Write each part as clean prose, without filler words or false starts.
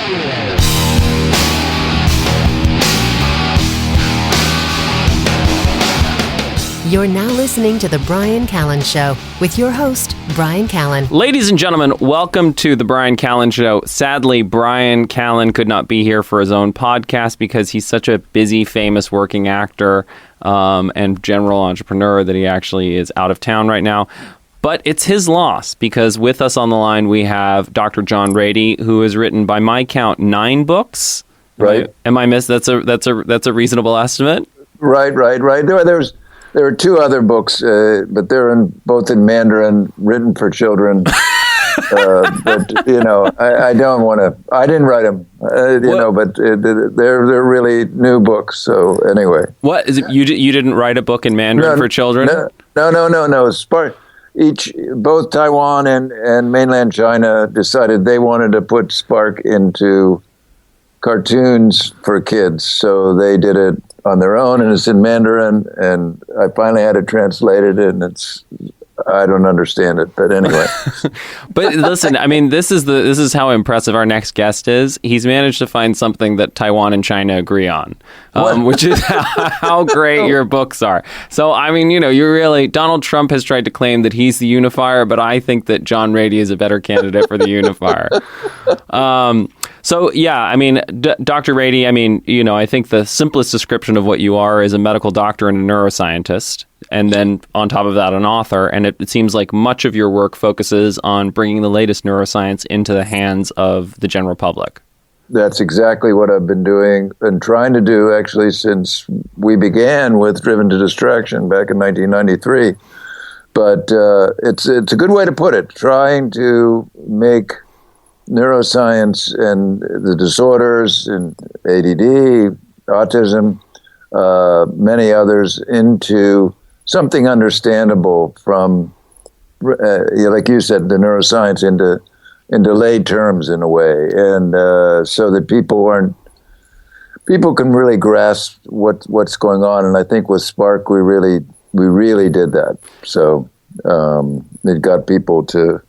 You're now listening to The Bryan Callen Show with your host, Bryan Callen. Ladies and gentlemen, welcome to The Bryan Callen Show. Sadly, Bryan Callen could not be here for his own podcast because he's such a busy, famous working actor and general entrepreneur that he actually is out of town right now. But it's his loss because with us on the line, we have Dr. John Ratey, who has written, by my count, 9 books. Right. Am I missed? That's a reasonable estimate? Right. There are 2 other books, but they're both in Mandarin, written for children. But I don't want to. I didn't write them, but they're really new books. So anyway, what is it? You didn't write a book in Mandarin for children? No. Both Taiwan and mainland China decided they wanted to put Spark into cartoons for kids, so they did it on their own, and it's in Mandarin, and I finally had it translated, and I don't understand it, but anyway. But listen, I mean, this is how impressive our next guest is. He's managed to find something that Taiwan and China agree on, which is how great your books are. So, I mean, you're really, Donald Trump has tried to claim that he's the unifier, but I think that John Ratey is a better candidate for the unifier. So, yeah, I mean, Dr. Ratey, I mean, I think the simplest description of what you are is a medical doctor and a neuroscientist, and then on top of that, an author. And it seems like much of your work focuses on bringing the latest neuroscience into the hands of the general public. That's exactly what I've been doing and trying to do, actually, since we began with Driven to Distraction back in 1993. But it's a good way to put it, trying to make neuroscience and the disorders and ADD, autism, many others into something understandable from, like you said, the neuroscience into lay terms in a way, and so that people can really grasp what's going on. And I think with Spark, we really did that. So it got people to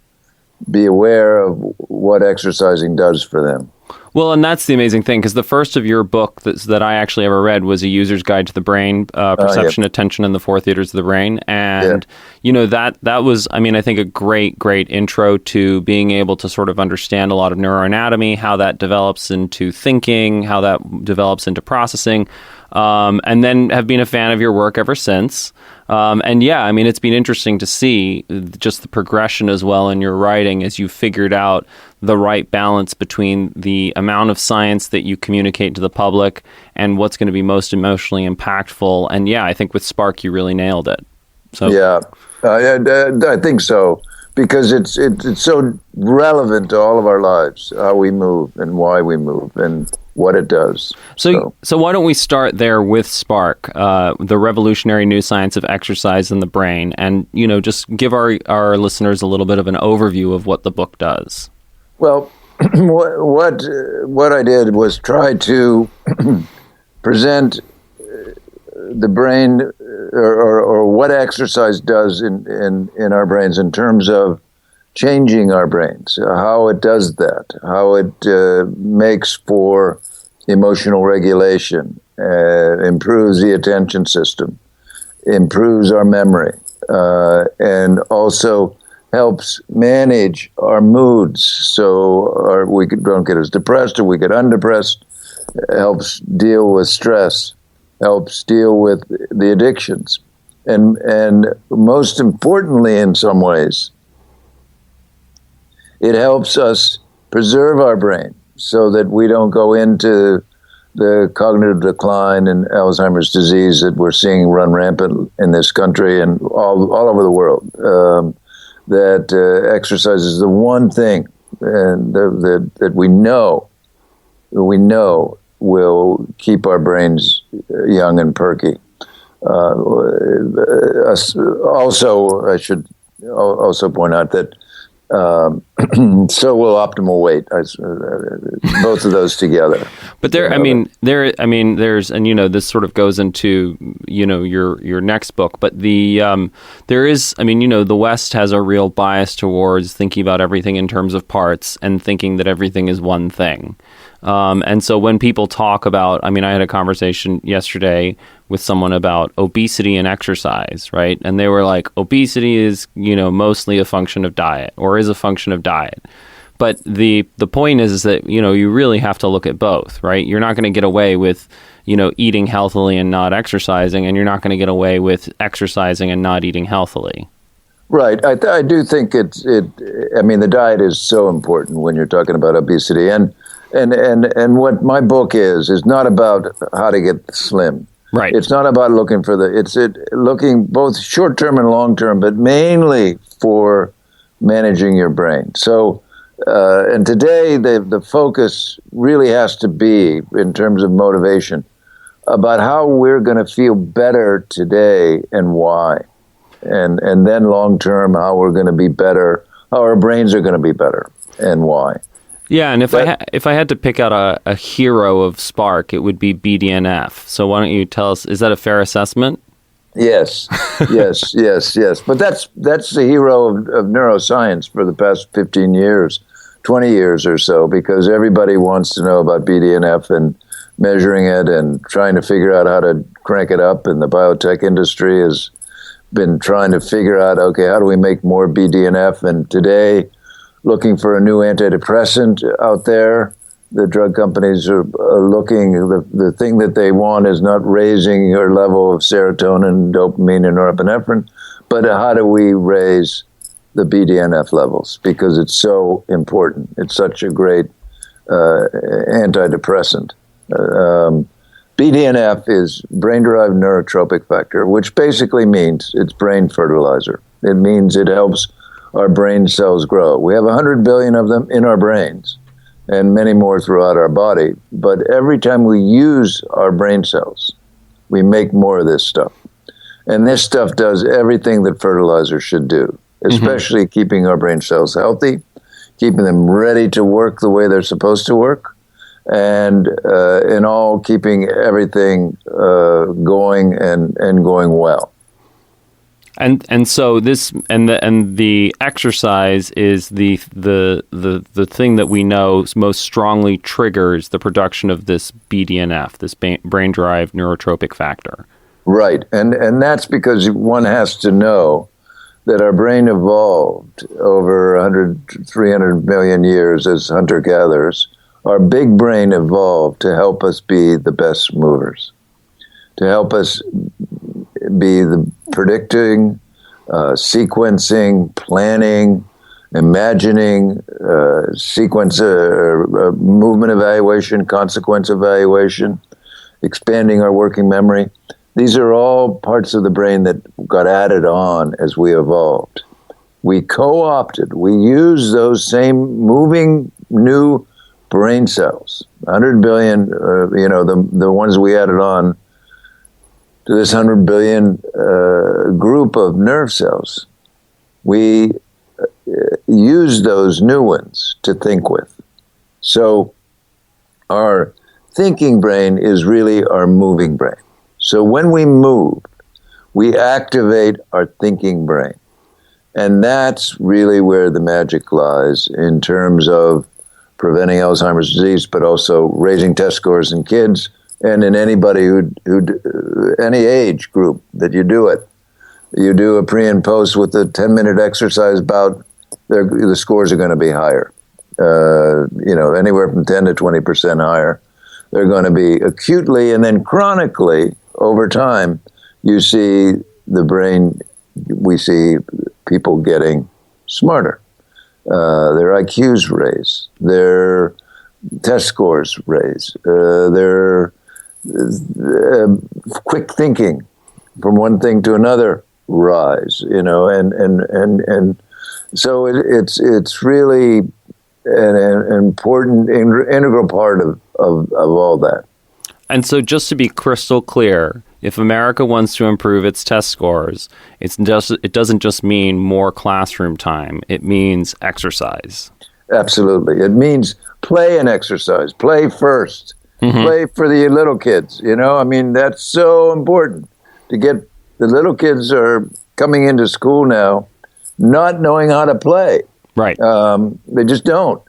be aware of what exercising does for them. Well, and that's the amazing thing, because the first of your book that I actually ever read was A User's Guide to the Brain, Perception, Attention, and the 4 Theaters of the Brain. And, that was, I mean, I think a great intro to being able to sort of understand a lot of neuroanatomy, how that develops into thinking, how that develops into processing, and then have been a fan of your work ever since. And yeah, I mean, it's been interesting to see just the progression as well in your writing as you figured out the right balance between the amount of science that you communicate to the public and what's going to be most emotionally impactful. And yeah, I think with Spark, you really nailed it. So yeah, I think so, because it's so relevant to all of our lives, how we move and why we move and what it does. So why don't we start there with Spark, the revolutionary new science of exercise in the brain, and just give our listeners a little bit of an overview of what the book does. Well, what I did was try to present the brain or what exercise does in our brains in terms of changing our brains, how it does that, how it makes for emotional regulation, improves the attention system, improves our memory, and also helps manage our moods so we don't get as depressed or we get undepressed, helps deal with stress, helps deal with the addictions. And most importantly, in some ways, it helps us preserve our brain so that we don't go into the cognitive decline and Alzheimer's disease that we're seeing run rampant in this country and all over the world. That exercise is the one thing that we know will keep our brains young and perky. Also, I should also point out that So will optimal weight. Both of those together. But there's, and this sort of goes into, your next book. But there is, the West has a real bias towards thinking about everything in terms of parts and thinking that everything is one thing. And so when people talk about, I had a conversation yesterday with someone about obesity and exercise, right? And they were like, obesity is, mostly a function of diet or is a function of diet. But the point is that, you really have to look at both, right? You're not going to get away with, eating healthily and not exercising, and you're not going to get away with exercising and not eating healthily. Right. I do think the diet is so important when you're talking about obesity. And what my book is not about how to get slim. Right. It's not about looking for looking both short term and long term, but mainly for managing your brain. So, and today the focus really has to be, in terms of motivation, about how we're going to feel better today and why, and then long term how we're going to be better, how our brains are going to be better and why. Yeah, and if I had to pick out a hero of Spark, it would be BDNF. So why don't you tell us, is that a fair assessment? Yes. But that's the hero of neuroscience for the past 15 years, 20 years or so, because everybody wants to know about BDNF and measuring it and trying to figure out how to crank it up. And the biotech industry has been trying to figure out, okay, how do we make more BDNF? And today, looking for a new antidepressant out there. The drug companies are looking, the thing that they want is not raising your level of serotonin, dopamine, and norepinephrine, but how do we raise the BDNF levels? Because it's so important. It's such a great antidepressant. BDNF is brain-derived neurotropic factor, which basically means it's brain fertilizer. It means it helps our brain cells grow. We have 100 billion of them in our brains and many more throughout our body. But every time we use our brain cells, we make more of this stuff. And this stuff does everything that fertilizer should do, especially keeping our brain cells healthy, keeping them ready to work the way they're supposed to work, and in all, keeping everything going and going well. And so this and the exercise is the thing that we know most strongly triggers the production of this BDNF, this brain-derived neurotropic factor. Right, and that's because one has to know that our brain evolved over 300 million years as hunter-gatherers. Our big brain evolved to help us be the best movers, to help us be the predicting, sequencing, planning, imagining, movement evaluation, consequence evaluation, expanding our working memory. These are all parts of the brain that got added on as we evolved. We co-opted, we used those same moving new brain cells, 100 billion, the ones we added on to this 100 billion group of nerve cells. We use those new ones to think with. So our thinking brain is really our moving brain. So when we move, we activate our thinking brain. And that's really where the magic lies in terms of preventing Alzheimer's disease, but also raising test scores in kids and in anybody who any age group that you do it. You do a pre and post with a 10-minute exercise bout, the scores are going to be higher. Anywhere from 10 to 20% higher. They're going to be acutely and then chronically over time. You see the brain. We see people getting smarter. Their IQs raise. Their test scores raise. Their quick thinking from one thing to another rise, and so it's really an important integral part of all that. And so just to be crystal clear, If America wants to improve its test scores, it doesn't just mean more classroom time. It means exercise. Absolutely. It means play and exercise. Play first. Play for the little kids. I mean, that's so important to get the little kids are coming into school now not knowing how to play. Right. They just don't.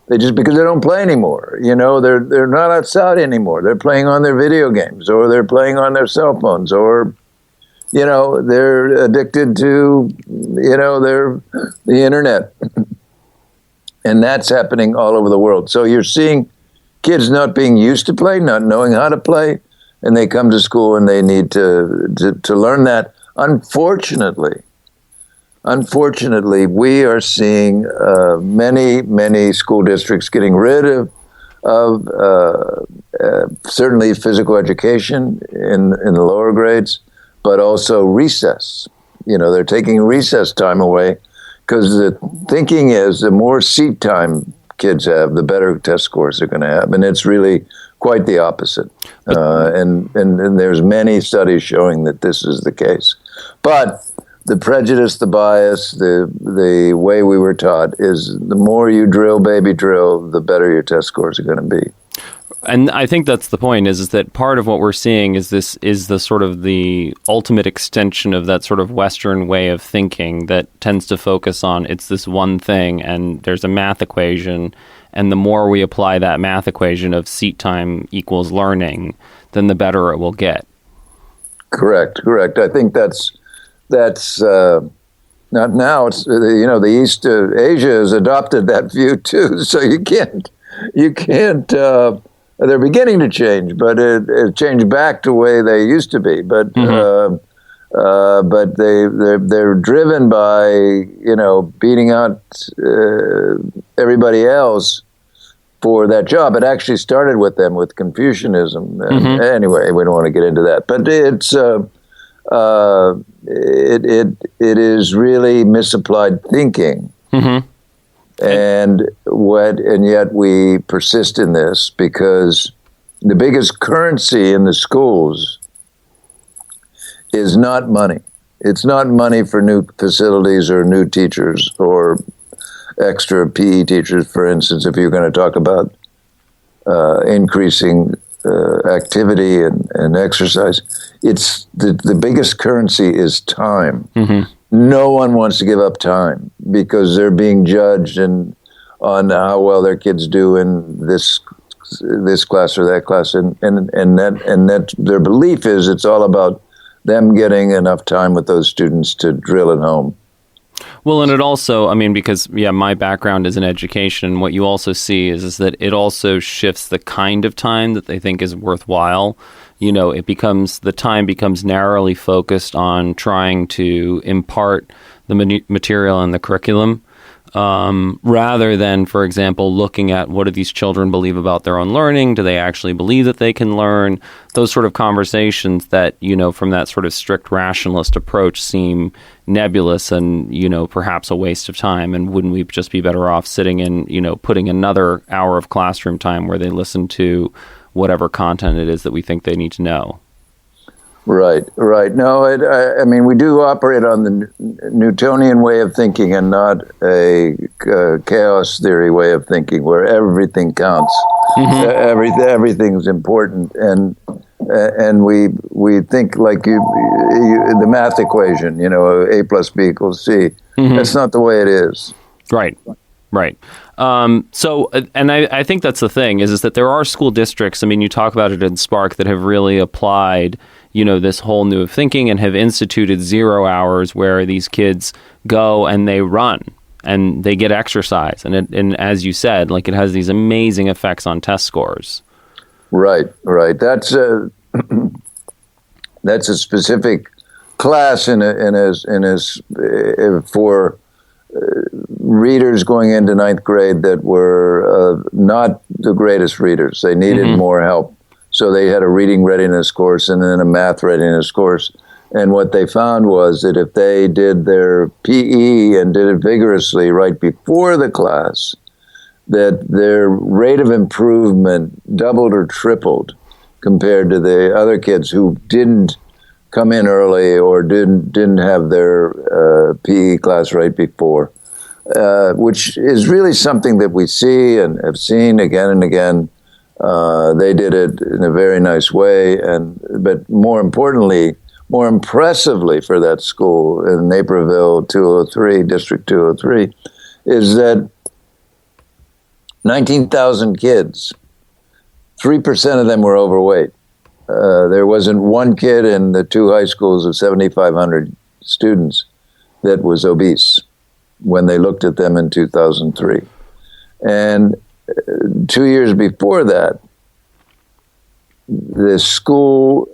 Because they don't play anymore. They're not outside anymore. They're playing on their video games, or they're playing on their cell phones, or they're addicted to the internet. And that's happening all over the world. So you're seeing kids not being used to play, not knowing how to play, and they come to school and they need to learn that. Unfortunately, we are seeing many school districts getting rid of certainly physical education in the lower grades, but also recess. They're taking recess time away because the thinking is the more seat time kids have, the better test scores they're going to have. And it's really quite the opposite. And there's many studies showing that this is the case. But the prejudice, the bias, the way we were taught is the more you drill, baby drill, the better your test scores are going to be. And I think that's the point, is that part of what we're seeing is the sort of the ultimate extension of that sort of Western way of thinking that tends to focus on it's this one thing and there's a math equation, and the more we apply that math equation of seat time equals learning, then the better it will get. Correct. I think that's not now. It's the East Asia has adopted that view too. So you can't. They're beginning to change, but it changed back to the way they used to be. But but they're driven by beating out everybody else for that job. It actually started with them with Confucianism. Anyway, we don't want to get into that, but it's it is really misapplied thinking. And yet we persist in this because the biggest currency in the schools is not money. It's not money for new facilities or new teachers or extra PE teachers, for instance, if you're going to talk about increasing activity and exercise. It's the biggest currency is time. No one wants to give up time because they're being judged on how well their kids do in this class or that class, and that their belief is it's all about them getting enough time with those students to drill at home. Well, and it also, because my background is in education, what you also see is that it also shifts the kind of time that they think is worthwhile. The time becomes narrowly focused on trying to impart the material in the curriculum, rather than, for example, looking at what do these children believe about their own learning? Do they actually believe that they can learn? Those sort of conversations that, from that sort of strict rationalist approach seem nebulous and, perhaps a waste of time. And wouldn't we just be better off sitting in, putting another hour of classroom time where they listen to whatever content it is that we think they need to know? Right. No, we do operate on the Newtonian way of thinking and not a chaos theory way of thinking where everything counts. Everything's important, and we think like the math equation, A plus B equals C. That's not the way it is. Right. So, and I think that's the thing is that there are school districts, you talk about it in Spark, that have really applied, this whole new thinking and have instituted 0 hours where these kids go and they run and they get exercise. And as you said, it has these amazing effects on test scores. Right. That's a specific class for readers going into ninth grade that were not the greatest readers. They needed more help. So they had a reading readiness course and then a math readiness course. And what they found was that if they did their PE and did it vigorously right before the class, that their rate of improvement doubled or tripled compared to the other kids who didn't come in early or didn't have their PE class right before, which is really something that we see and have seen again and again. They did it in a very nice way, but more importantly, more impressively for that school in Naperville 203, District 203, is that 19,000 kids, 3% of them were overweight. There wasn't one kid in the two high schools of 7,500 students that was obese when they looked at them in 2003. And 2 years before that, the school,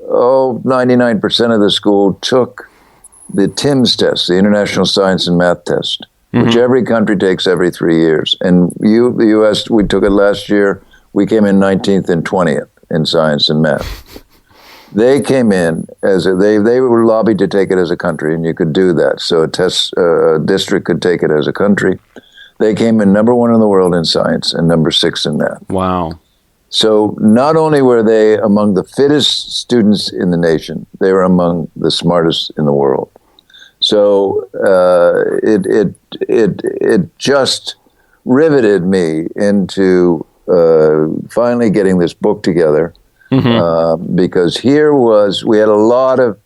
99% of the school took the TIMSS test, the International Science and Math Test, which every country takes every 3 years. And the U.S., we took it last year. We came in 19th and 20th in science and math. They came in they were lobbied to take it as a country, and you could do that. So a district could take it as a country. They came in number 1 in the world in science and number 6 in math. Wow. So not only were they among the fittest students in the nation, they were among the smartest in the world. So it just riveted me into finally getting this book together, because we had a lot of,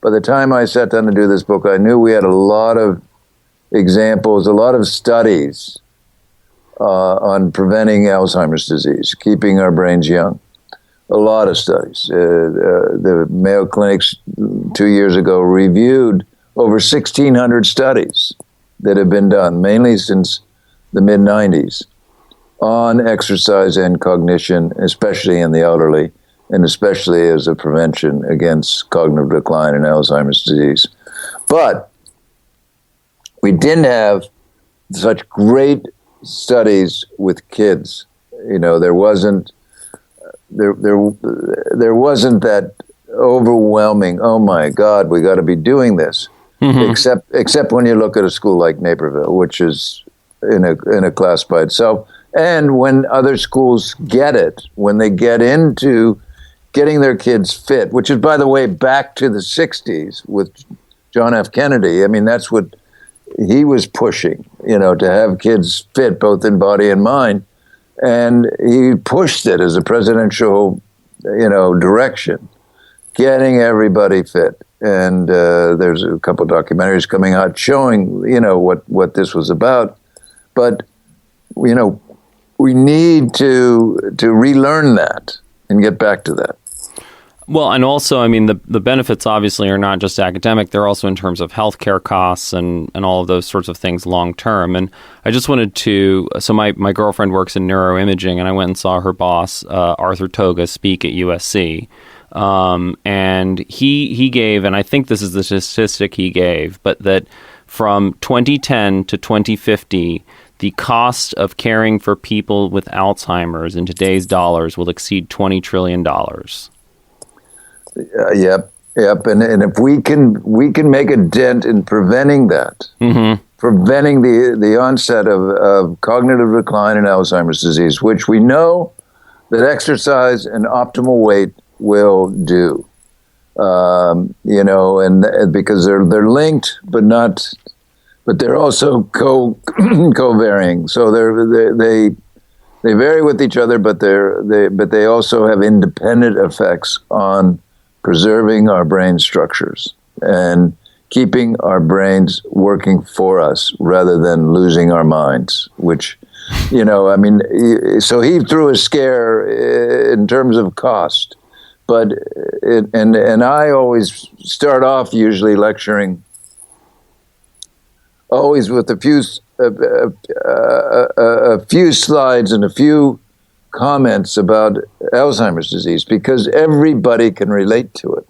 by the time I sat down to do this book, I knew we had a lot of examples, a lot of studies on preventing Alzheimer's disease, keeping our brains young. A lot of studies. The Mayo Clinics 2 years ago reviewed over 1,600 studies that have been done, mainly since the mid-'90s, on exercise and cognition, especially in the elderly, and especially as a prevention against cognitive decline and Alzheimer's disease. But we didn't have such great studies with kids. There wasn't that overwhelming, oh my God, we got to be doing this. Except when you look at a school like Naperville, which is in a class by itself. And when other schools get it, when they get into getting their kids fit, which is, by the way, back to the 60s with John F. Kennedy. I mean, that's what he was pushing, to have kids fit both in body and mind. And he pushed it as a presidential, direction, getting everybody fit. And there's a couple of documentaries coming out showing, what this was about. But, we need to relearn that and get back to that. Well, and also, I mean, the benefits obviously are not just academic. They're also in terms of healthcare costs and all of those sorts of things long term. And I just wanted to, so my girlfriend works in neuroimaging, and I went and saw her boss, Arthur Toga, speak at USC. And he gave, and I think this is the statistic he gave, but that from 2010 to 2050, the cost of caring for people with Alzheimer's in today's dollars will exceed $20 trillion. Yep. And if we can make a dent in preventing that, preventing the onset of cognitive decline in Alzheimer's disease, which we know that exercise and optimal weight will do, and because they're linked, but they're also co-varying. So they vary with each other, but they also have independent effects on preserving our brain structures and keeping our brains working for us rather than losing our minds, which, so he threw a scare in terms of cost. But, and I always start off usually lecturing always with a few slides and a few comments about Alzheimer's disease, because everybody can relate to it.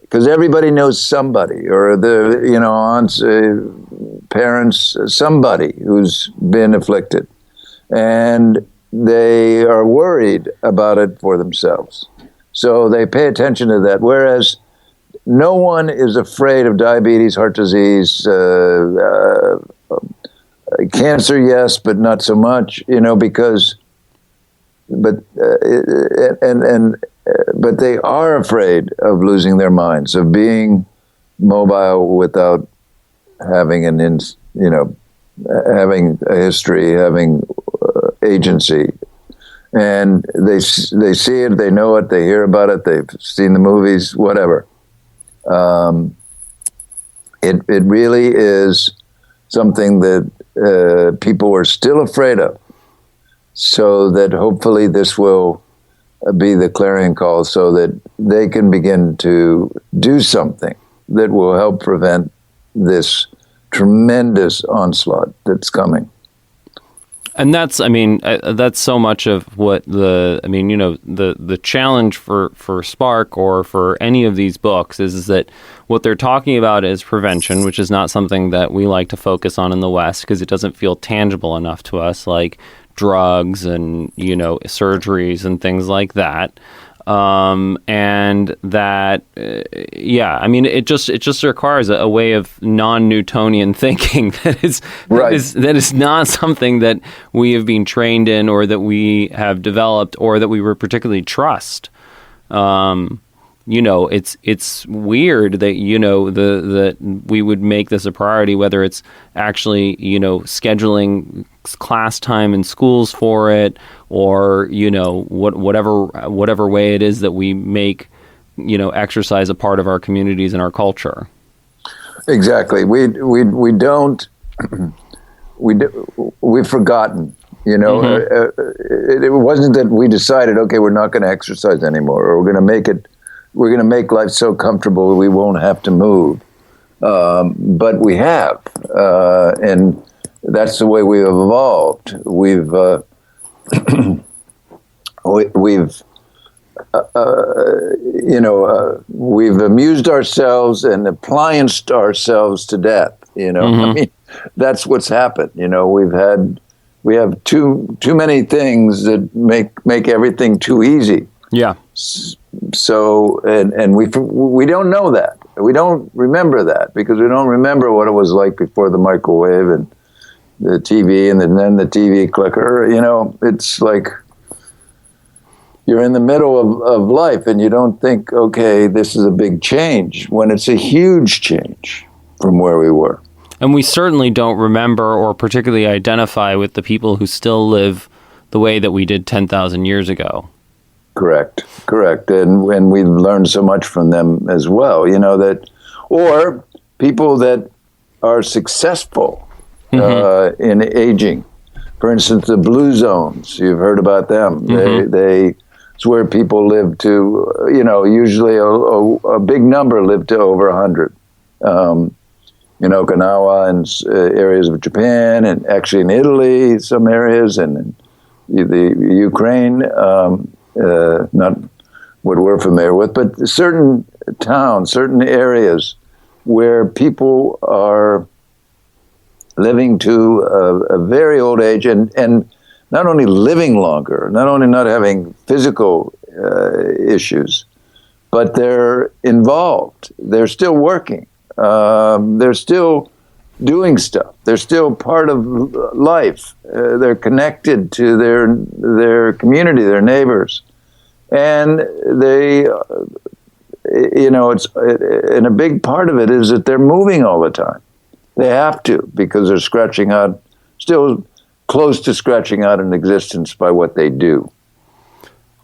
Because everybody knows somebody, or the aunts, parents, somebody who's been afflicted, and they are worried about it for themselves. So they pay attention to that. Whereas no one is afraid of diabetes, heart disease, cancer, yes, but not so much, because. But but they are afraid of losing their minds, of being mobile without having having a history, having agency. And they see it, they know it, they hear about it, they've seen the movies, whatever. It really is something that people are still afraid of. So that hopefully this will be the clarion call, so that they can begin to do something that will help prevent this tremendous onslaught that's coming. And that's so much of what the challenge for Spark or for any of these books is that what they're talking about is prevention, which is not something that we like to focus on in the West because it doesn't feel tangible enough to us, like drugs and, surgeries and things like that. And that, it just requires a way of non-Newtonian thinking that is not something that we have been trained in or that we have developed or that we would particularly trust. It's weird that, that we would make this a priority, whether it's actually, scheduling class time in schools for it or, whatever way it is that we make, exercise a part of our communities and our culture. Exactly. We've forgotten, it wasn't that we decided, okay, we're not going to exercise anymore, or we're going to make life so comfortable we won't have to move. But we have, and that's the way we have evolved. We've amused ourselves and applianced ourselves to death. That's what's happened. We have too many things that make everything too easy. Yeah. So, and we don't know that. We don't remember that because we don't remember what it was like before the microwave and the TV and then the TV clicker. It's like you're in the middle of life and you don't think, okay, this is a big change, when it's a huge change from where we were. And we certainly don't remember or particularly identify with the people who still live the way that we did 10,000 years ago. Correct. And we've learned so much from them as well, or people that are successful in aging. For instance, the blue zones, you've heard about them. Mm-hmm. It's where people live to, usually a big number live to over 100. In Okinawa and areas of Japan, and actually in Italy, some areas, and in the Ukraine, not what we're familiar with, but certain towns, certain areas where people are living to a very old age and not only living longer, not only not having physical issues, but they're involved. They're still working. They're still doing stuff. They're still part of life. They're connected to their community, their neighbors, and they, and a big part of it is that they're moving all the time. They have to, because they're still close to scratching out an existence by what they do.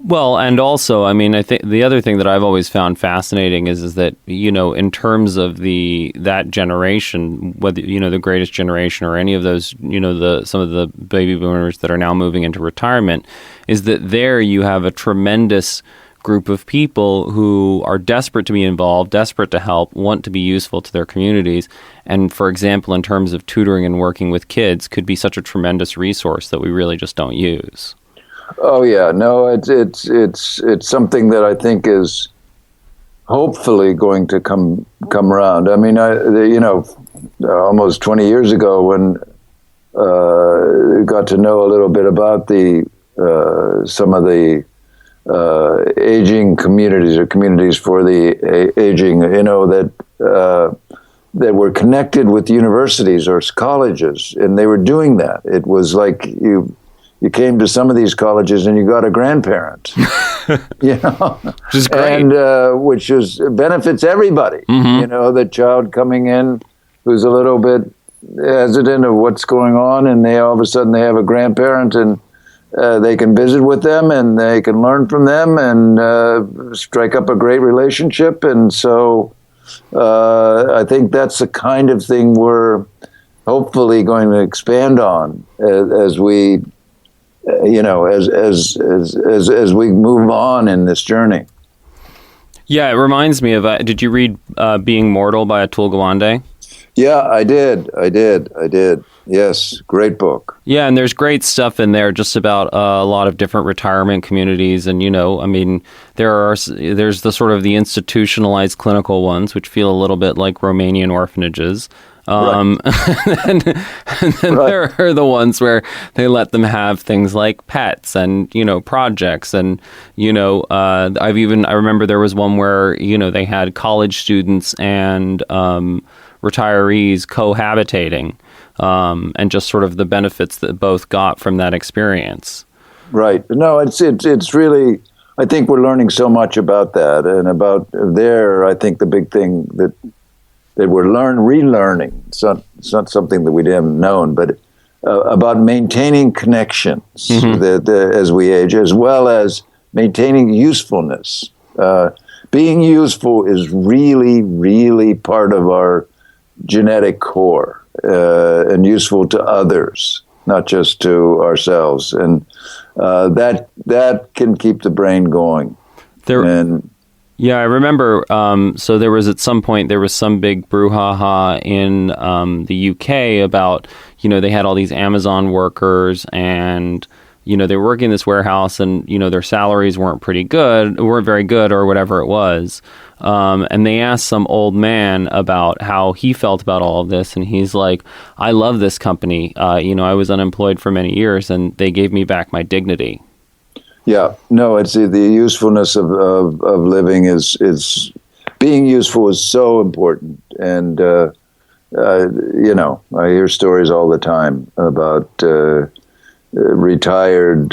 Well, and also, I think the other thing that I've always found fascinating is that, in terms of that generation, whether, the greatest generation or any of those, some of the baby boomers that are now moving into retirement, is that there you have a tremendous group of people who are desperate to be involved, desperate to help, want to be useful to their communities. And for example, in terms of tutoring and working with kids, could be such a tremendous resource that we really just don't use. Oh yeah, no, it's something that I think is hopefully going to come around. Almost 20 years ago, when got to know a little bit about some of the aging communities or communities for the aging, that were connected with universities or colleges, and they were doing that. It was like you came to some of these colleges and you got a grandparent, Which is great. And which benefits everybody. The child coming in who's a little bit hesitant of what's going on, and all of a sudden they have a grandparent, and they can visit with them, and they can learn from them, and strike up a great relationship. And so I think that's the kind of thing we're hopefully going to expand on as we, as we move on in this journey. Yeah, it reminds me of. Did you read "Being Mortal" by Atul Gawande? Yeah, I did. Yes, great book. Yeah, and there's great stuff in there just about a lot of different retirement communities, and there's the sort of the institutionalized clinical ones, which feel a little bit like Romanian orphanages. And then there are the ones where they let them have things like pets and, projects. And, I remember there was one where, they had college students and retirees cohabitating, and just sort of the benefits that both got from that experience. Right. No, it's really, I think we're learning so much about that, and about there, I think the big thing that we're relearning. It's not something that we haven't known, but about maintaining connections as we age, as well as maintaining usefulness. Being useful is really, really part of our genetic core, and useful to others, not just to ourselves. And that can keep the brain going. Yeah, I remember, so there was at some point, there was some big brouhaha in the UK about, they had all these Amazon workers, and, they were working in this warehouse, and, their salaries weren't very good or whatever it was. And they asked some old man about how he felt about all of this, and he's like, I love this company. I was unemployed for many years, and they gave me back my dignity. Yeah, no, it's the usefulness of living is being useful is so important. And, I hear stories all the time about retired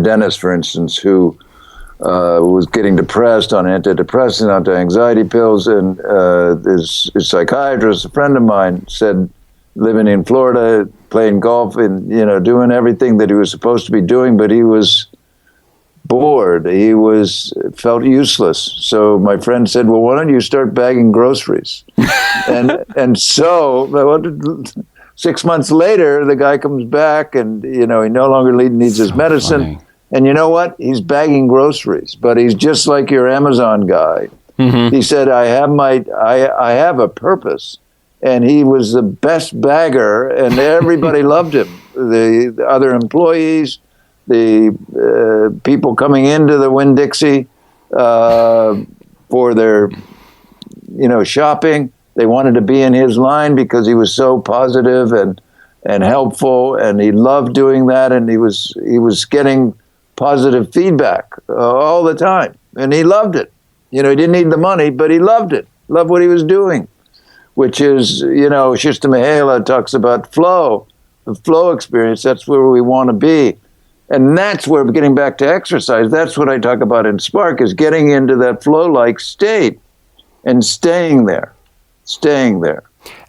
dentist, for instance, who was getting depressed on antidepressant, anti-anxiety pills. And his psychiatrist, a friend of mine, said, living in Florida, playing golf and, doing everything that he was supposed to be doing, but he was bored. He felt useless. So my friend said, well, why don't you start bagging groceries? and so 6 months later, the guy comes back and, he no longer needs his medicine. Funny. And you know what? He's bagging groceries, but he's just like your Amazon guy. Mm-hmm. He said, I have a purpose. And he was the best bagger, and everybody loved him. The other employees, the people coming into the Winn-Dixie for their, shopping, they wanted to be in his line because he was so positive and helpful, and he loved doing that, and he was getting positive feedback all the time, and he loved it. He didn't need the money, but he loved it. Loved what he was doing. Which is, Csikszentmihalyi talks about flow, the flow experience. That's where we want to be. And that's where, getting back to exercise, that's what I talk about in Spark, is getting into that flow-like state and staying there.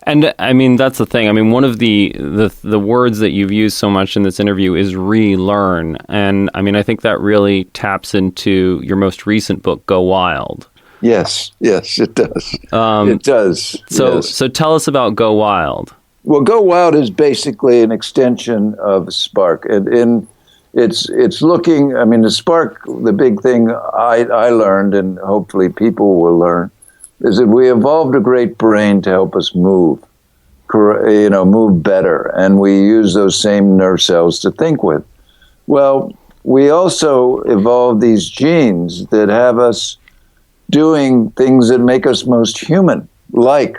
And, that's the thing. One of the words that you've used so much in this interview is relearn. And, I think that really taps into your most recent book, Go Wild. Yes, it does. It does. So tell us about Go Wild. Well, Go Wild is basically an extension of Spark, and it's looking. The Spark. The big thing I learned, and hopefully people will learn, is that we evolved a great brain to help us move better, and we use those same nerve cells to think with. Well, we also evolved these genes that have us doing things that make us most human, like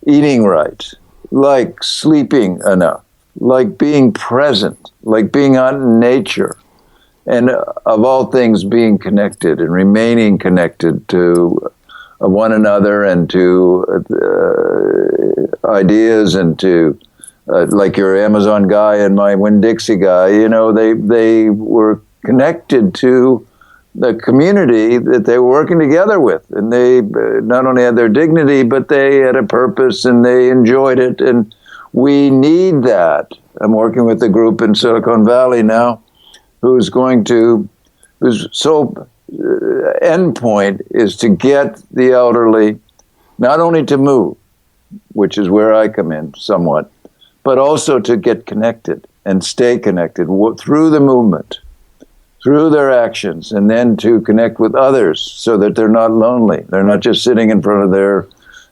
eating right, like sleeping enough, like being present, like being out in nature, and of all things, being connected and remaining connected to one another and to ideas and to, like your Amazon guy and my Winn-Dixie guy, they were connected to the community that they were working together with. And they not only had their dignity, but they had a purpose and they enjoyed it. And we need that. I'm working with a group in Silicon Valley now whose sole endpoint is to get the elderly not only to move, which is where I come in somewhat, but also to get connected and stay connected through the movement, through their actions, and then to connect with others so that they're not lonely. They're not just sitting in front of their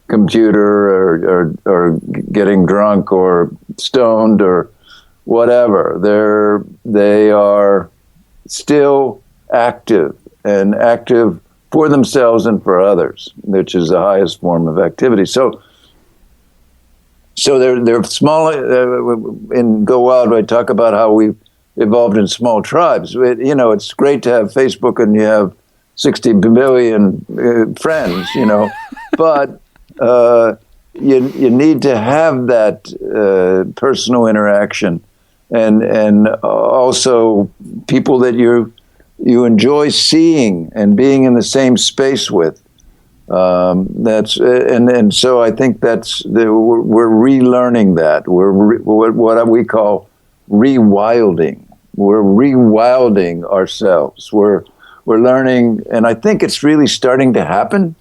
computer or getting drunk or stoned or whatever. They are still active and active for themselves and for others, which is the highest form of activity. So they're small. In Go Wild, I talk about how we've evolved in small tribes. It's great to have Facebook and you have 60 billion friends, but you need to have that personal interaction and also people that you enjoy seeing and being in the same space with. So I think we're relearning that. We're what we call rewilding. We're rewilding ourselves. We're learning, and I think it's really starting to happen.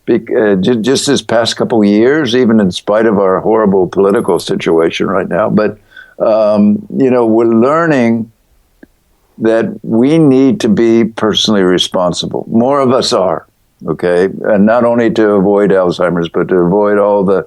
Just this past couple of years, even in spite of our horrible political situation right now, but we're learning that we need to be personally responsible. More of us are, okay, and not only to avoid Alzheimer's, but to avoid all the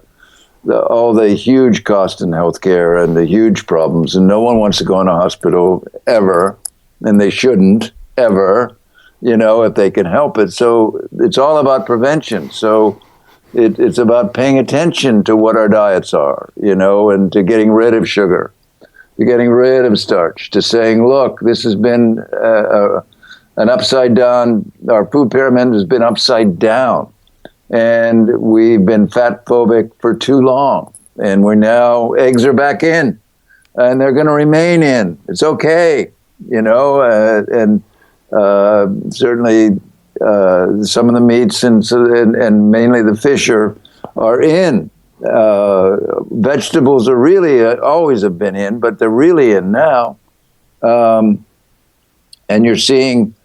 huge cost in healthcare and the huge problems. And no one wants to go in a hospital ever, and they shouldn't ever, if they can help it. So it's all about prevention. So it's about paying attention to what our diets are, and to getting rid of sugar, to getting rid of starch, to saying, look, this has been an upside down, our food pyramid has been upside down. And we've been fat phobic for too long. And eggs are back in, and they're going to remain in. It's okay, and certainly some of the meats and mainly the fish are in. Vegetables are really always have been in, but they're really in now. And you're seeing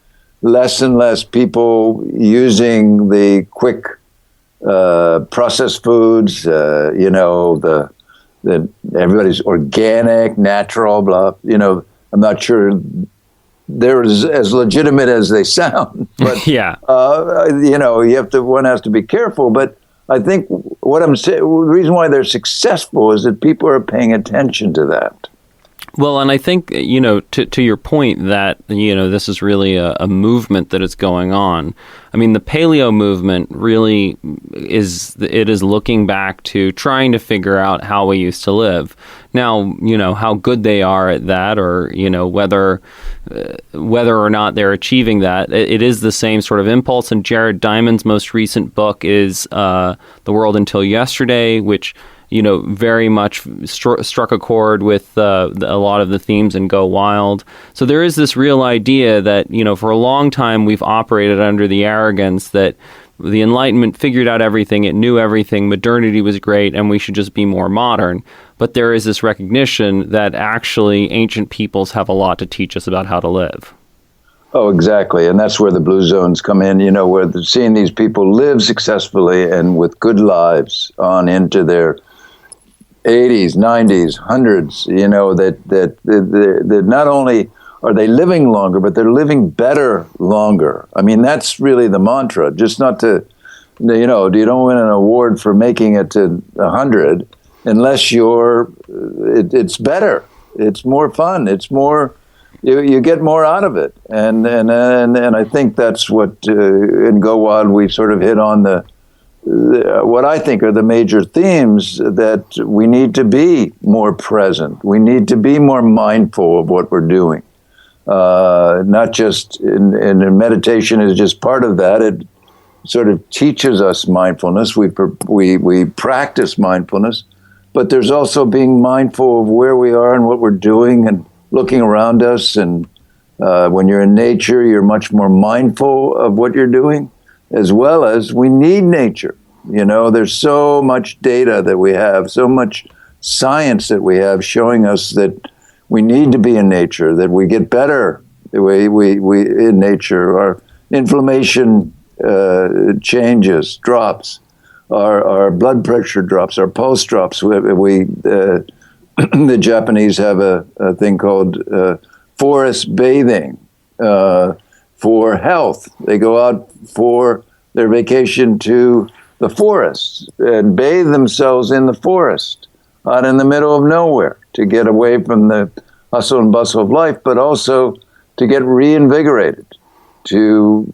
less and less people using the quick processed foods, the everybody's organic, natural, blah. I'm not sure they're as legitimate as they sound, but yeah, one has to be careful. But I think what I'm saying, the reason why they're successful is that people are paying attention to that. Well, and I think, to your point that, this is really a movement that is going on. I mean, the paleo movement really is looking back to trying to figure out how we used to live. Now, how good they are at that, or, whether or not they're achieving that, it is the same sort of impulse. And Jared Diamond's most recent book is The World Until Yesterday, which very much struck a chord with a lot of the themes in Go Wild. So there is this real idea that, for a long time we've operated under the arrogance that the Enlightenment figured out everything, it knew everything, modernity was great, and we should just be more modern. But there is this recognition that actually ancient peoples have a lot to teach us about how to live. Oh, exactly. And that's where the blue zones come in, where seeing these people live successfully and with good lives on into their 80s, 90s, 100s, that not only are they living longer, but they're living better longer. I mean, that's really the mantra, just not to, you don't win an award for making it to 100 unless it's better. It's more fun. It's more, you get more out of it. And I think that's what, in Go Wild, we sort of hit on what I think are the major themes, that we need to be more present. We need to be more mindful of what we're doing. Not just, and meditation is just part of that. It sort of teaches us mindfulness. We practice mindfulness, but there's also being mindful of where we are and what we're doing and looking around us and When you're in nature, you're much more mindful of what you're doing, as well as we need nature. There's so much data that we have, so much science that we have showing us that we need to be in nature, that we get better the way we in nature. Our inflammation changes, drops, our blood pressure drops, our pulse drops. The Japanese have a thing called forest bathing for health. They go out for their vacation to the forest and bathe themselves in the forest out in the middle of nowhere to get away from the hustle and bustle of life, but also to get reinvigorated, to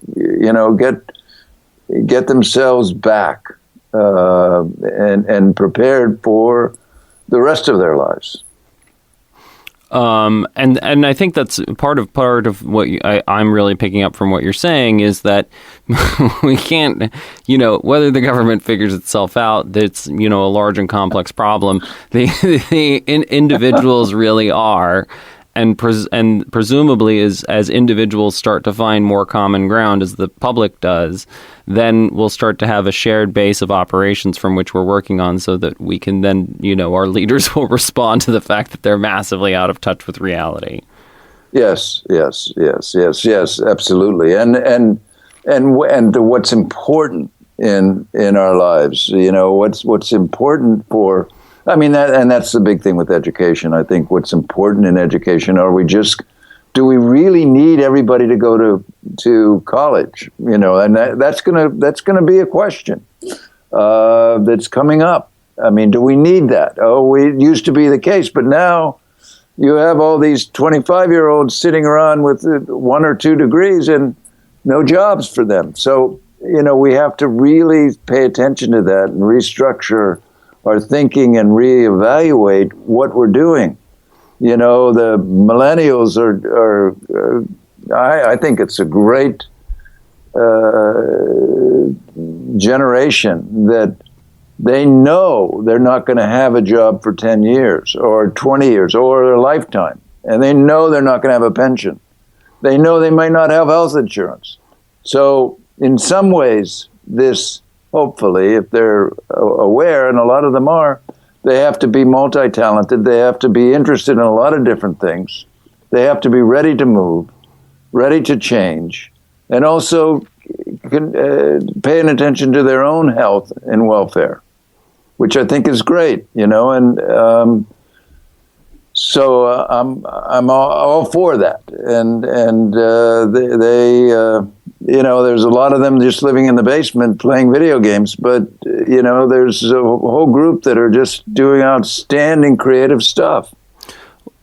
get themselves back and prepared for the rest of their lives. And I think that's part of what I'm really picking up from what you're saying is that we can't, whether the government figures itself out, that's, a large and complex problem. The individuals really are. And presumably, as individuals start to find more common ground, as the public does, then we'll start to have a shared base of operations from which we're working on, so that we can then, our leaders will respond to the fact that they're massively out of touch with reality. Yes, absolutely. And what's important in our lives, what's important for. That's the big thing with education. I think what's important in education, do we really need everybody to go to college? And that's gonna be a question that's coming up. Do we need that? Oh, it used to be the case, but now you have all these 25-year-olds sitting around with 1 or 2 degrees and no jobs for them. So, we have to really pay attention to that and restructure our thinking and reevaluate what we're doing. The millennials are I think it's a great generation that they know they're not going to have a job for 10 years or 20 years or their lifetime. And they know they're not going to have a pension. They know they might not have health insurance. So in some ways, hopefully, if they're aware, and a lot of them are, they have to be multi-talented. They have to be interested in a lot of different things. They have to be ready to move, ready to change, and also paying attention to their own health and welfare, which I think is great, and so I'm all for that. And there's a lot of them just living in the basement playing video games, but, there's a whole group that are just doing outstanding creative stuff.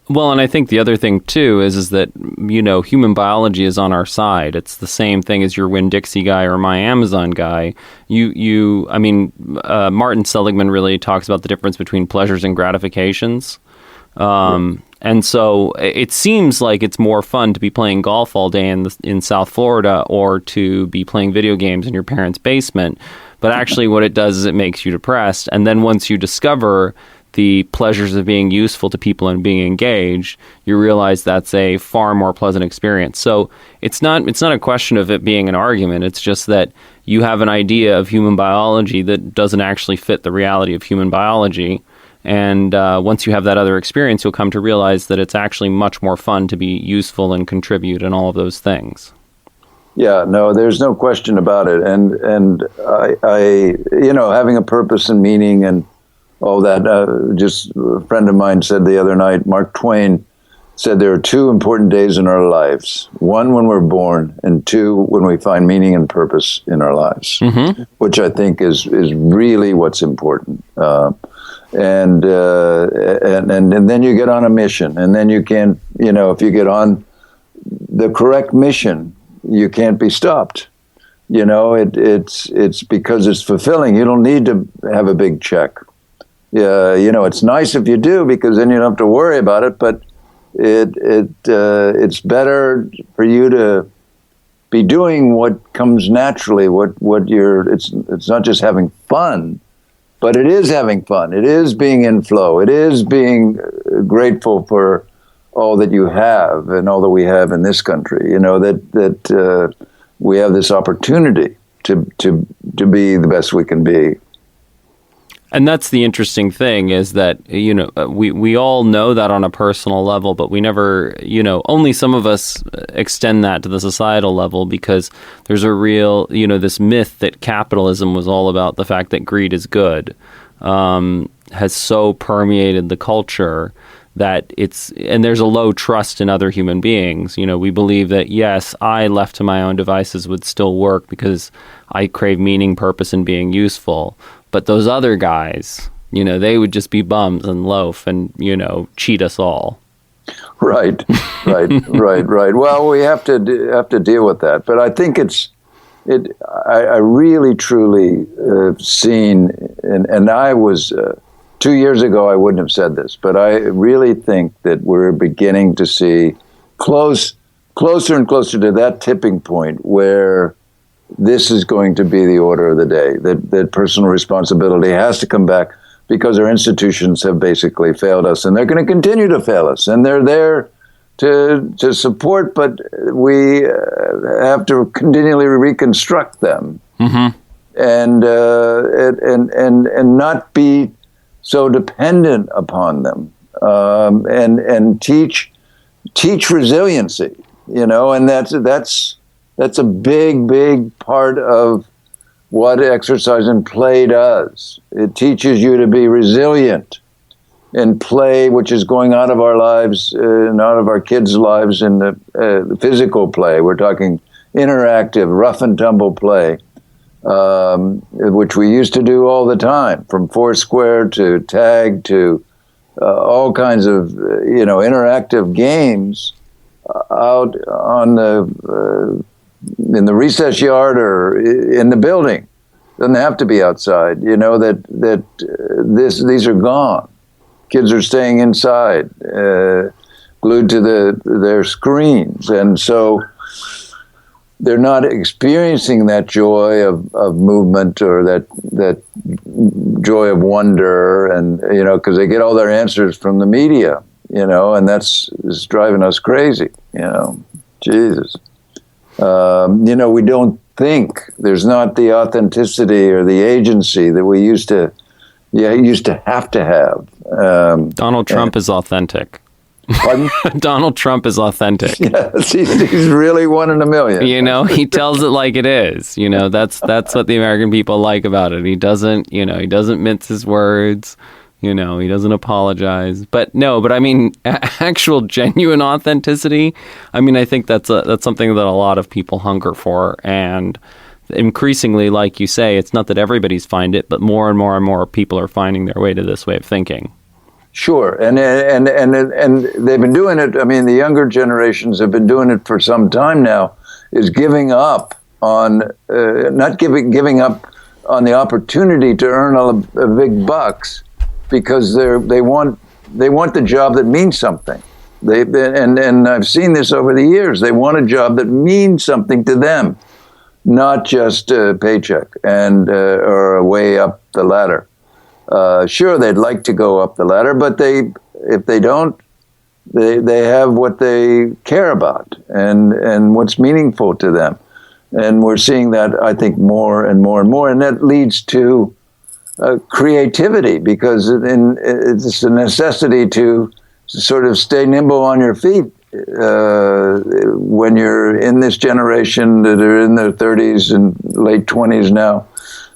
Well, and I think the other thing, too, is that, human biology is on our side. It's the same thing as your Winn-Dixie guy or my Amazon guy. Martin Seligman really talks about the difference between pleasures and gratifications. And so it seems like it's more fun to be playing golf all day in South Florida or to be playing video games in your parents' basement. But actually what it does is it makes you depressed. And then once you discover the pleasures of being useful to people and being engaged, you realize that's a far more pleasant experience. So it's not a question of it being an argument. It's just that you have an idea of human biology that doesn't actually fit the reality of human biology. And once you have that other experience, you'll come to realize that it's actually much more fun to be useful and contribute and all of those things. Yeah, no, there's no question about it. And I having a purpose and meaning and all that, just a friend of mine said the other night, Mark Twain said there are 2 important days in our lives. 1, when we're born, and 2, when we find meaning and purpose in our lives, which I think is really what's important. And then you get on a mission, and then you can't, if you get on the correct mission, you can't be stopped. It's because it's fulfilling. You don't need to have a big check. Yeah, it's nice if you do, because then you don't have to worry about it. But it's better for you to be doing what comes naturally. It's not just having fun. But it is having fun. It is being in flow. It is being grateful for all that you have and all that we have in this country. That we have this opportunity to be the best we can be. And that's the interesting thing, is that, we all know that on a personal level, but we never, only some of us extend that to the societal level, because there's a real, this myth that capitalism was all about the fact that greed is good, has so permeated the culture that and there's a low trust in other human beings. We believe that, yes, I left to my own devices would still work because I crave meaning, purpose, and being useful. But those other guys, they would just be bums and loaf and, cheat us all. Right. Well, we have to deal with that. But I think I really, truly seen, and I was, 2 years ago, I wouldn't have said this, but I really think that we're beginning to see closer and closer to that tipping point where this is going to be the order of the day, that personal responsibility has to come back, because our institutions have basically failed us, and they're going to continue to fail us, and they're there to support, but we have to continually reconstruct them, and not be so dependent upon them, and teach resiliency, and that's a big part of what exercise and play does. It teaches you to be resilient in play, which is going out of our lives and out of our kids' lives in the physical play. We're talking interactive, rough and tumble play, which we used to do all the time, from Foursquare to tag to all kinds of interactive games out on in the recess yard or in the building. Doesn't have to be outside. These are gone. Kids are staying inside, glued to their screens, and so they're not experiencing that joy of movement, or that joy of wonder, and because they get all their answers from the media, and that's driving us crazy. Jesus. We don't think, there's not the authenticity or the agency that we used to have to have. Donald Trump is authentic. Pardon? Donald Trump is authentic. Yes, he's really one in a million. He tells it like it is. That's what the American people like about it. He doesn't mince his words. He doesn't apologize. But I mean, actual genuine authenticity, I think that's something that a lot of people hunger for. And increasingly, like you say, it's not that everybody's find it, but more and more and more people are finding their way to this way of thinking. Sure. And they've been doing it. The younger generations have been doing it for some time now, is giving up on, not giving up on the opportunity to earn a big bucks, because they want the job that means something. And I've seen this over the years. They want a job that means something to them, not just a paycheck or a way up the ladder. Sure, they'd like to go up the ladder, but if they don't, they have what they care about and what's meaningful to them. And we're seeing that, I think, more and more and more, and that leads to creativity, because it's a necessity to sort of stay nimble on your feet when you're in this generation that are in their 30s and late 20s now,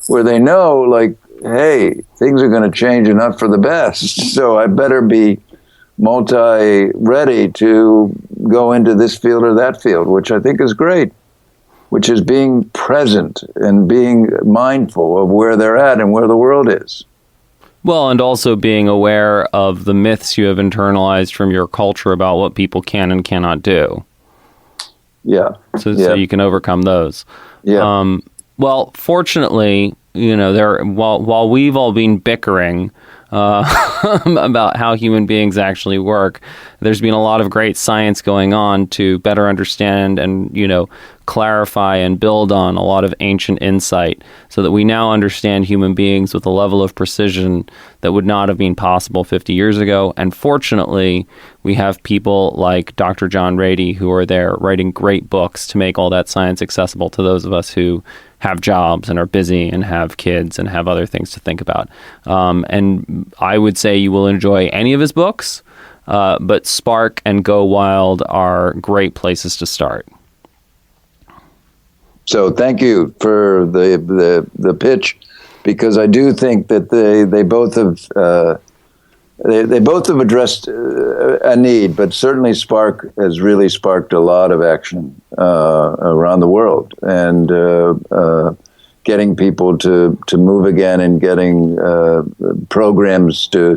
where they know, like, hey, things are going to change and not for the best, so I better be multi-ready to go into this field or that field, which I think is great, which is being present and being mindful of where they're at and where the world is. Well, and also being aware of the myths you have internalized from your culture about what people can and cannot do. Yeah. So you can overcome those. Yeah. Well, fortunately, while we've all been bickering about how human beings actually work. There's been a lot of great science going on to better understand and, clarify and build on a lot of ancient insight so that we now understand human beings with a level of precision that would not have been possible 50 years ago. And fortunately, we have people like Dr. John Ratey who are there writing great books to make all that science accessible to those of us who have jobs and are busy and have kids and have other things to think about. And I would say you will enjoy any of his books, but Spark and Go Wild are great places to start. So thank you for the pitch, because I do think that they both have addressed a need, but certainly Spark has really sparked a lot of action around the world, and getting people to move again, and getting programs to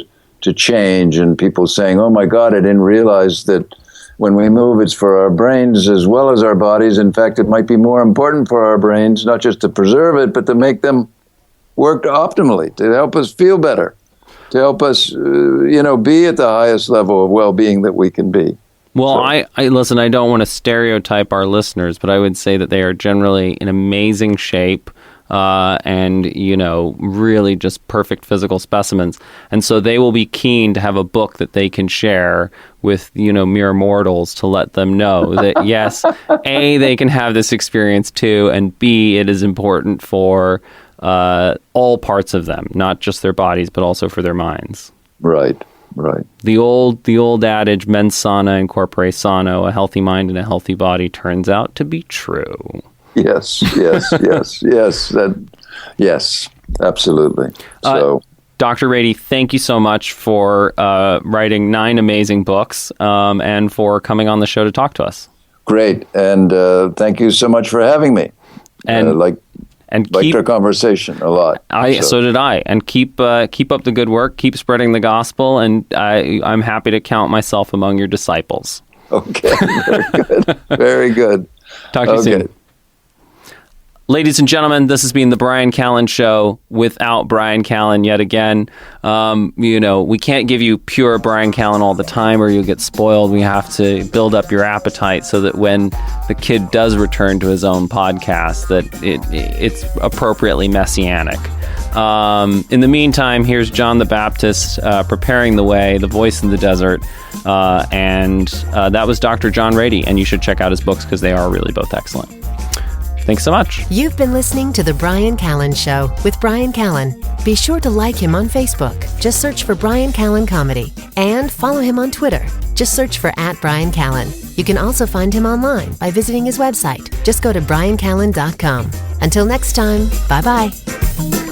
change, and people saying, "Oh my God, I didn't realize that when we move, it's for our brains as well as our bodies. In fact, it might be more important for our brains, not just to preserve it, but to make them work optimally, to help us feel better, to help us, be at the highest level of well-being that we can be." Well, so. I listen, I don't want to stereotype our listeners, but I would say that they are generally in amazing shape, and, really just perfect physical specimens. And so they will be keen to have a book that they can share with, mere mortals to let them know that, yes, A, they can have this experience too, and B, it is important for all parts of them, not just their bodies, but also for their minds. Right. The old adage, mens sana in corpore sano, a healthy mind and a healthy body, turns out to be true. Yes, absolutely. So, Dr. Ratey, thank you so much for writing 9 amazing books, and for coming on the show to talk to us. Great, and thank you so much for having me. And liked our conversation a lot. So did I. And keep up the good work. Keep spreading the gospel, and I'm happy to count myself among your disciples. Okay, very good. Very good. Talk to you soon. Ladies and gentlemen, this has been the Bryan Callen Show without Bryan Callen yet again. We can't give you pure Bryan Callen all the time or you'll get spoiled. We have to build up your appetite so that when the kid does return to his own podcast, that it's appropriately messianic. In the meantime, here's John the Baptist preparing the way, the voice in the desert. And that was Dr. John Ratey. And you should check out his books because they are really both excellent. Thanks so much. You've been listening to The Bryan Callen Show with Bryan Callen. Be sure to like him on Facebook. Just search for Bryan Callen Comedy. And follow him on Twitter. Just search for @Bryan Callen. You can also find him online by visiting his website. Just go to bryancallen.com. Until next time, bye-bye.